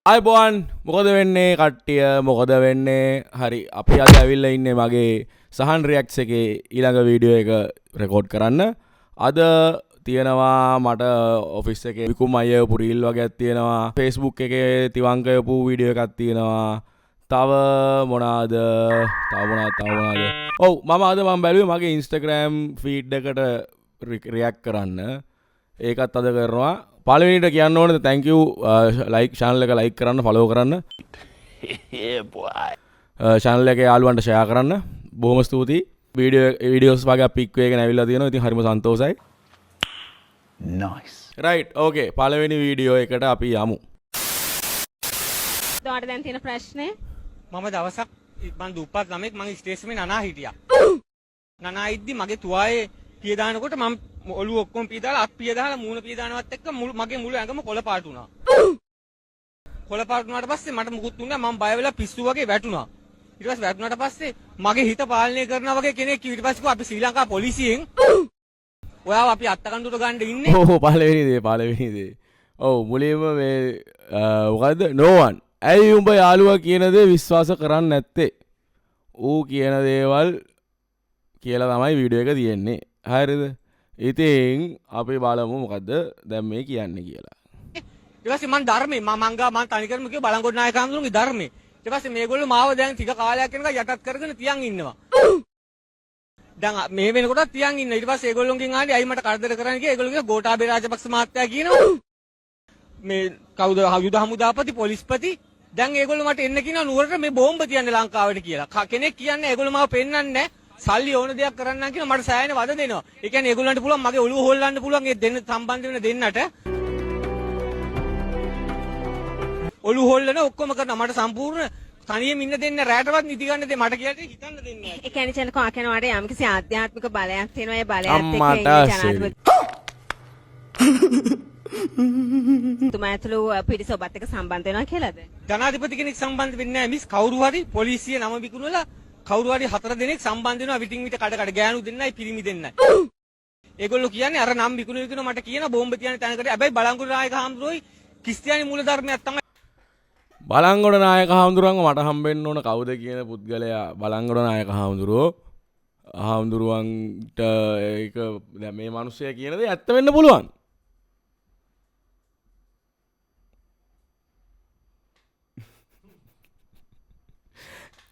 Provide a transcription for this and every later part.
අයිබෝන් මොකද වෙන්නේ කට්ටිය මොකද වෙන්නේ හරි අපි අද ඇවිල්ලා ඉන්නේ මගේ සහන් රියැක්ට්ස් එකේ ඊළඟ වීඩියෝ එක රෙකෝඩ් කරන්න අද තියෙනවා මට ඔෆිස් එකේ විකුම් අයපු රීල් වගේක් තියෙනවා Facebook එකේ තිවංකයපු වීඩියෝ එකක් තියෙනවා තව මොනවාද ඔව් මම අද බැලුවේ මගේ Instagram feed එකට රියැක්ට් කරන්න ඒකත් අද කරනවා පළවෙනිට කියන්න ඕනේ thank you like channel එක like කරන්න follow කරන්න yeah boy channel එකේ යාළුවන්ට share කරන්න බොහොම ස්තුතියි videos වගේ pic වේගෙන ඇවිල්ලා තියෙනවා ඉතින් හරිම සන්තෝෂයි nice right okay පළවෙනි වීඩියෝ එකට අපි යමු ඔයාලට දැන් තියෙන ප්‍රශ්නේ මම දවසක් මං දුප්පත් ළමෙක් මං ස්ටේෂනේ නනා හිටියා නනා ඉද්දි මගේ තුවායේ පිය දානකොට මම ඔළුව ඔක්කොම පිය දාලා අත් පිය දාලා මූණ පිය දානවත් එක්ක මගේ මුළු ඇඟම කොළ පාට වුණා. කොළ පාට වුණාට පස්සේ මට මුකුත් දුන්නා මම බය වෙලා පිස්සු වගේ වැටුණා. ඊට පස්සේ වැටුණාට පස්සේ මගේ හිත පාලනය කරනවා වගේ කෙනෙක් ඊට පස්සේ කිව්වා අපි ශ්‍රී ලංකා පොලිසියෙන් ඔයාව අපි අත්තකන්දුට ගන්න ඉන්නේ. ඔව් පළවෙනි දේ. ඔව් මුලින්ම මේ මොකද්ද no one. ඇයි උඹ යාළුවා කියන දේ විශ්වාස කරන්නේ නැත්තේ? ඌ කියන දේවල් කියලා තමයි වීඩියෝ එක තියෙන්නේ. හරිද? ඉතින් අපි බලමු මොකද්ද දැන් මේ කියන්නේ කියලා. ඊට පස්සේ මං ධර්මේ මං තනිකරම කිව්ව බලංගොඩ නායක හඳුනුගේ ධර්මේ. ඊට පස්සේ මේගොල්ලෝ මාව දැන් ටික කාලයක් යනකම් යටත් කරගෙන තියන් ඉන්නවා. දැන් මේ වෙනකොටත් තියන් ඉන්න. ඊට පස්සේ ඒගොල්ලෝගෙන් ආන්නේ ඇයි මට කරදර කරන්නේ කියලා ඒගොල්ලෝ කිව්වා ගෝඨාභය රාජපක්ෂ මහත්තයා කියනවා. මේ කවුද යුද හමුදාපති පොලිස්පති දැන් ඒගොල්ලෝ මට එන්න කියනවා නුවරට මේ බෝම්බ තියන්න ලංකාවට කියලා. කෙනෙක් කියන්නේ ඒගොල්ලෝ මාව පෙන්වන්නේ නැහැ. සල්ලි ඕන දෙයක් කරන්න නම් කියලා මට සෑහෙන වද දෙනවා. ඒ කියන්නේ ඒගොල්ලන්ට පුළුවන් මගේ ඔළුව හොල්ලන්න පුළුවන් ඒ දෙන්න සම්බන්ධ වෙන දෙන්නට. ඔළුව හොල්ලන ඔක්කොම කරනවා මට සම්පූර්ණ තනියම ඉන්න දෙන්න රැටවත් නිදි ගන්න දෙන්න මට කියලා හිතන්න දෙන්නේ නැහැ. ඒ කියන්නේ චලකෝ අකනවාට යම්කිසි ආධ්‍යාත්මික බලයක් තියෙනවා. ඒ බලයත් එක්ක තුමා ඇතුළු පිරිස ඔබත් එක්ක සම්බන්ධ වෙනවා කියලාද? ජනාධිපති කෙනෙක් සම්බන්ධ වෙන්නේ නැහැ මිස් කවුරු හරි පොලිසිය නම විකුණලා කවුරු හරි 4 දෙනෙක් සම්බන්ධ වෙනවා විටින් විට කඩ ගෑනු දෙන්නයි පිරිමි දෙන්නයි. ඒගොල්ලෝ කියන්නේ අර නම් විකුණු මට කියන බෝම්බ තියන තැනකට හැබැයි බලංගොඩ නායක හාමුදුරුවෝයි ක්‍රිස්තියානි මූලධර්මයක් තමයි. බලංගොඩ නායක හාමුදුරුවන්ව මට හම්බෙන්න ඕන කවුද කියන පුද්ගලයා බලංගොඩ නායක හාමුදුරුවන්ට ඒක දැන් මේ මිනිස්සයා කියන දේ ඇත්ත වෙන්න පුළුවන්.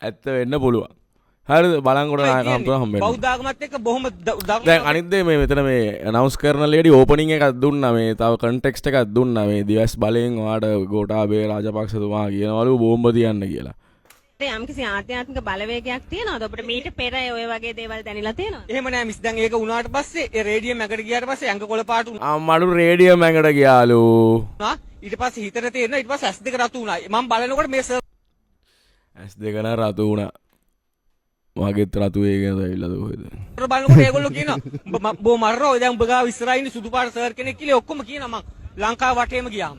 ඇත්ත වෙන්න පුළුවන්. හරිද බලංගොඩ නායක හම්තුරා හම්බෙන්න. බෞද්ධ ආගමත් එක්ක බොහොම දැන් අනිත් දේ මේ මෙතන මේ අනවුන්ස් කරන ලේඩි ඕපනින් එකක් දුන්නා මේ තව කන්ටෙක්ස්ට් එකක් දුන්නා මේ දිවස් බලයෙන් ඔයාට ගෝඨාභය රාජපක්ෂතුමා කියනවලු බෝම්බ තියන්න කියලා. යම්කිසි ආධ්‍යාත්මික බලවේගයක් තියෙනවද ඔබට මීට පෙර ඔය වගේ දේවල් දැනিলা තියෙනවද? එහෙම නෑ මිස් දැන් ඒක වුණාට පස්සේ ඒ රේඩියම් ඇඟට ගියාට පස්සේ ඇඟ කොළ පාට වුණා. අම්මඩු රේඩියම් ඇඟට ගියාලු. ඊට පස්සේ හිතට තේරෙනවා ඊට පස්සේ S2 රතු වුණා. මම බලනකොට මේ S2 න රතු වුණා. මගෙත් රතු වේගෙන ඇවිල්ලාද කොහෙද? බලනකොට ඒගොල්ලෝ කියනවා බෝ මරනවා දැන් උඹ ගාව ඉස්සරහින් ඉන්න සුදු පාට සර් කෙනෙක් කියලා ඔක්කොම කියනවා මං ලංකාව වටේම ගියාම.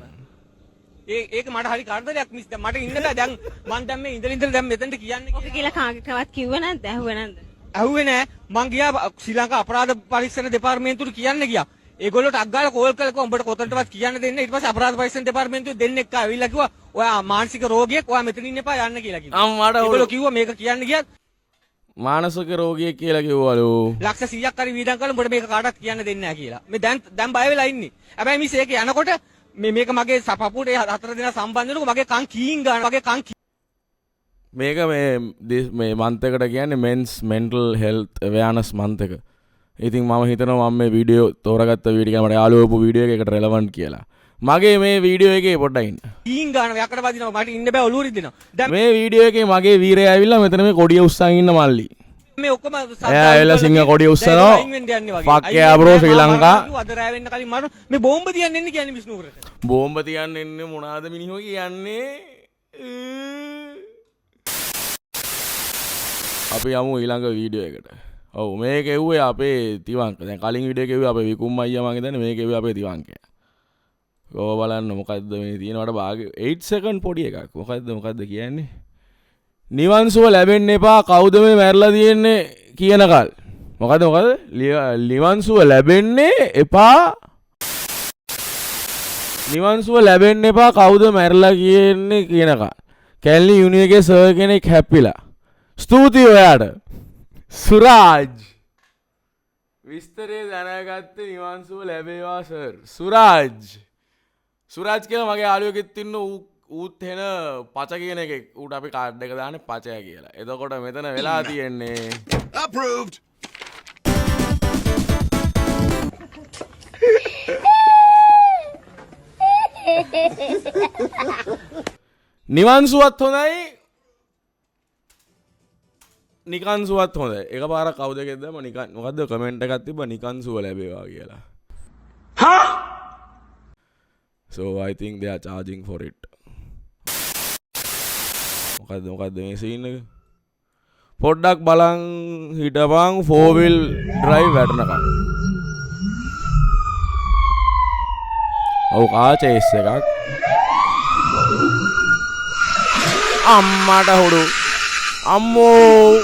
ඒක මට හරි කරදරයක් මිස් දැන් මට ඉන්න බෑ දැන් මං දැන් මේ ඉඳලා දැන් මෙතනට කියන්නේ ඔක කියලා කාගෙන්වත් කිව්වේ නැද්ද? ඇහුවේ නැද්ද? ඇහුවේ නෑ මං ගියා ශ්‍රී ලංකා අපරාධ පරීක්ෂණ දෙපාර්තමේන්තුවට කියන්න ගියා. ඒගොල්ලෝට අග්ගාලා කෝල් කළා උඹට කොතනටවත් කියන්න දෙන්නේ. ඊට පස්සේ අපරාධ පරීක්ෂණ දෙපාර්තමේන්තුවේ දෙන්නෙක් ආවිල්ලා කිව්වා ඔයා මානසික රෝගියෙක් ඔයා මෙතන ඉන්න එපා යන්න කියලා කිව්වා. ඒගොල්ලෝ කිව්වා මේක කියන්න ගියත් මානසික රෝගියෙක් කියලා කිව්වලු. ලක්ෂ 100ක් හරි වීදම් කරලා උඹට මේක කාටවත් කියන්න දෙන්නේ නැහැ කියලා. මේ දැන් බය වෙලා ඉන්නේ. හැබැයි මිස් ඒක යනකොට මේක මගේ පපුවට 4 දෙනා සම්බන්ධ වෙනකොට මගේ කන් කීන් ගන්න මගේ කන් මේක මේ month එකට කියන්නේ men's mental health awareness month එක. ඉතින් මම හිතනවා මම මේ වීඩියෝ තෝරාගත්ත වීඩියෝ මට යාළුවෝ ඔපු වීඩියෝ එකකට relevant කියලා. මගේ මේ වීඩියෝ එකේ පොඩ්ඩක් ඉන්න. කීන් ගන්න යකට වදිනවා මට ඉන්න බෑ ඔලුව රිදෙනවා. දැන් මේ වීඩියෝ එකේ මගේ වීරයා ඇවිල්ලා මෙතන මේ කොඩිය උස්සන් ඉන්න මල්ලි. මේ ඔක්කොම එයා ඇවිල්ලා සිංහ කොඩිය උස්සනවා. ෆක් යා බ්‍රෝ ශ්‍රී ලංකා. අද රෑ වෙන්න කලින් මම මේ බෝම්බ තියන්න එන්නේ කියන්නේ විෂ්ණුපුරට. බෝම්බ තියන්න එන්නේ මොනවාද මිනිහෝ කියන්නේ? අපි යමු ඊළඟ වීඩියෝ එකට. ඔව් මේක එව්වේ අපේ තිවංක. දැන් කලින් වීඩියෝ එකේ එව්වේ අපේ විකුම් අයියා මං හිතන්නේ මේක එව්වේ අපේ තිවංකයා. ඔය බලන්න මොකද්ද මේ තියෙනවට භාග 8 සෙකන්ඩ් පොඩි එකක්. මොකද්ද කියන්නේ? නිවන් සුව ලැබෙන්න එපා කවුද මේ මැරලා තියෙන්නේ කියනකල්. මොකද්ද? නිවන් සුව ලැබෙන්නේ එපා නිවන්සුව ලැබෙන්න එපා කවුද මැරලා කියන්නේ කියනක. කැල්ලි යුනියගේ සර් කෙනෙක් හැප්පිලා. ස්තුතියි ඔයාට. සුරාජ්. විස්තරේ දැනගත්තේ නිවන්සුව ලැබේවා සර්. සුරාජ්. සුරාජ් කියලා මගේ යාළුවෙකුත් ඉන්න ඌත් එන පච කියන එකෙක්. ඌට අපි කාඩ් එක දාන්නේ පචය කියලා. එතකොට මෙතන වෙලා තියෙන්නේ Approved. නිවන්සුවත් හොඳයි නිකන්සුවත් හොඳයි. එක පාරක් කවුද කියද්දම නිකන් මොකද්ද කමෙන්ට් එකක් තිබ්බ නිකන්සුව ලැබේවා කියලා. So I think they are charging for it. මොකද්ද මේ සීන් එක? පොඩ්ඩක් බලන් හිටපන් 4 wheel drive වැටෙනකම්. ඔව් කා චේස් එකක්. අම්මට හොඩු. අම්මෝ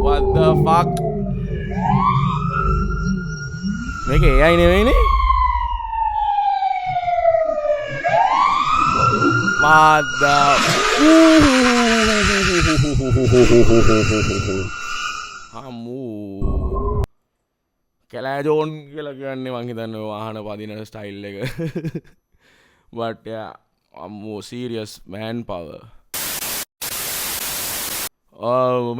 what the fuck මේක AI නෙවෙයිනේ මාදා අම්මෝ කැලෑජෝන් කියලා කියන්නේ මං හිතන්නේ වාහන පදින ස්ටයිල් එක but yeah අම්මෝ serious man power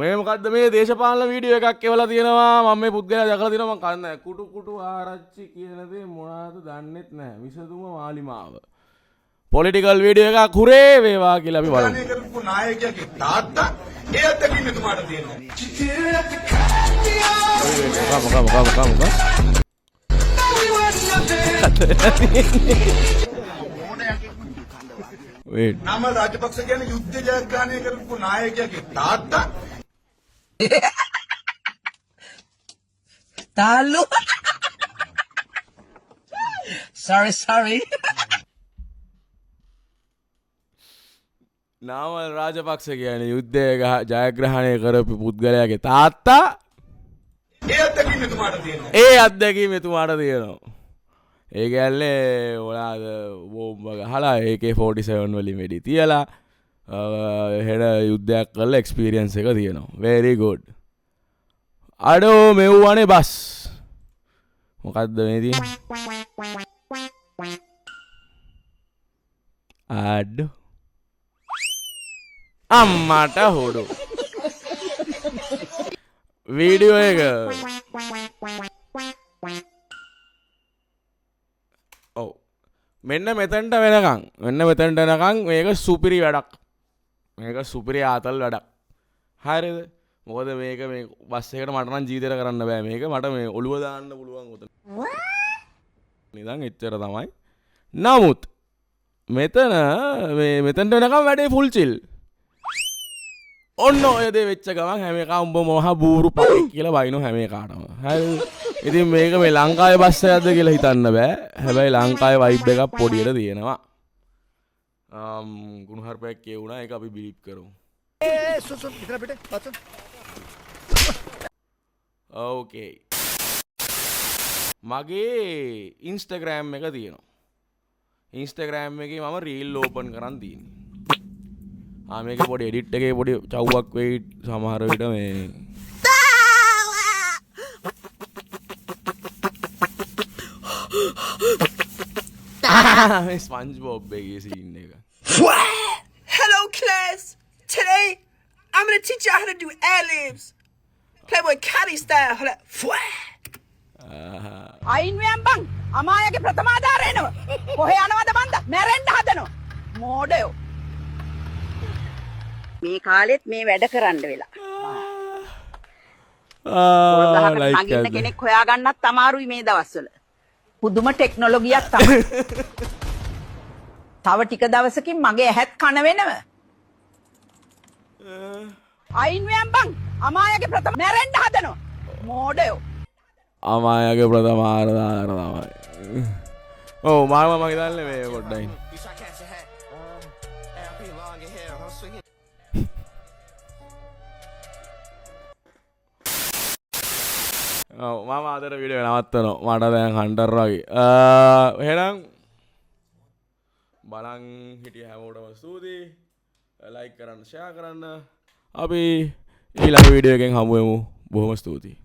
මේ මොකද්ද මේ දේශපාලන වීඩියෝ එකක් එවලා තියෙනවා මම මේ පුද්ගලයා දැකලා තියෙනවා මම කන්නේ කුටු ආරච්චි කියන දේ මොනවද දන්නෙත් නැහැ විසඳුම මාලිමාව පොලිටිකල් වීඩියෝ එකක් හුරේ වේවා කියලා අපි බලමු කරපු නායකයාගේ තාත්තා ඒ අතකින් මෙතුමාට තියෙනවා මොකක් wait නම රාජපක්ෂ කියන්නේ යුද්ධ ජයග්‍රහණය කරපු නායකයාගේ තාත්තා Talu. sorry. නාමල් රාජපක්ෂ කියන්නේ යුද්ධය ජයග්‍රහණය කරපු පුද්ගලයාගේ තාත්තා ඒ අතකින් මෙතුමාට තියෙනවා ඒ අත්දැකීම එතුමාට තියෙනවා ඒ කියන්නේ මොනවාද බෝම්බ ගහලා AK47 වලින් වෙඩි තියලා හෙඩ යුද්ධයක් කරලා එක්ස්පීරියන්ස් එක තියෙනවා very good අඩෝ මෙව්වනේ බස් මොකද්ද මේ තියෙන්නේ අඩෝ අම්මට හොඩෝ වීඩියෝ එක ඔව් මෙන්න මෙතනට වෙනකන් මේක සුපිරි වැඩක් මේක සුපිරි ආතල් වැඩක් හරිද මොකද මේක මේ බස් එකට මට නම් ජීවිතේට කරන්න බෑ මේක මට මේ ඔළුව දාන්න පුළුවන් උතන නිදන් එච්චර තමයි නමුත් මෙතනට වෙනකම් වැඩේ ෆුල් චිල් ඔන්න ඔය දේ වෙච්ච ගමන් හැම එකම උඹ මොහ බූරු පකෙක් කියලා බයිනෝ හැම එකටම හරිද ඉතින් මේක මේ ලංකාවේ බස් එකක්ද කියලා හිතන්න බෑ හැබැයි ලංකාවේ වයිබ් එකක් පොඩියට තියෙනවා ගුණහර්පයක් කියුණා ඒක අපි බිලීව් කරමු ඕකේ මගේ ඉන්ස්ටාග්‍රෑම් එක තියෙනවා ඉන්ස්ටාග්‍රෑම් එකේ මම රීල් ඕපන් කරන් තියෙන්නේ මේක පොඩි එඩිට් එකේ පොඩි චව්වක් වෙයි සමහර විට මේ SpongeBob එකේ සීන් එක Hello, class. Today, I'm gonna teach you how to do ad-libs. Playboy Caddy style. Hold up. අයින් වෙයන් බං අමායගේ ප්‍රථමාධාරය එනවා කොහේ යනවද බන්ද මැරෙන්න හදනවා මෝඩයෝ මේ කාලෙත් මේ වැඩ කරන්න වෙලා නගින්න කෙනෙක් හොයාගන්නත් අමාරුයි මේ දවස්වල පුදුම ටෙක්නොලොජියක් තමයි තව ටික දවසකින් මගේ ඇහත් කන වෙනව අයින් වෙයන් බං අමායගේ ප්‍රථම මැරෙන්න හදනවා මෝඩයෝ අමායගේ ප්‍රථම ආරාධන තමයි ඔව් මාම මම හිතන්නේ මේ පොඩ්ඩයි මම අදර විඩියෝ නවත්තනවා මට දැන් හන්ටර් වගේ එහෙනම් බලන් හිටිය හැමෝටම ස්තුතියි ලයික් කරන්න ෂෙයා කරන්න අපි ඊළඟ වීඩියෝ එකෙන් හමු වෙමු බොහොම ස්තුතියි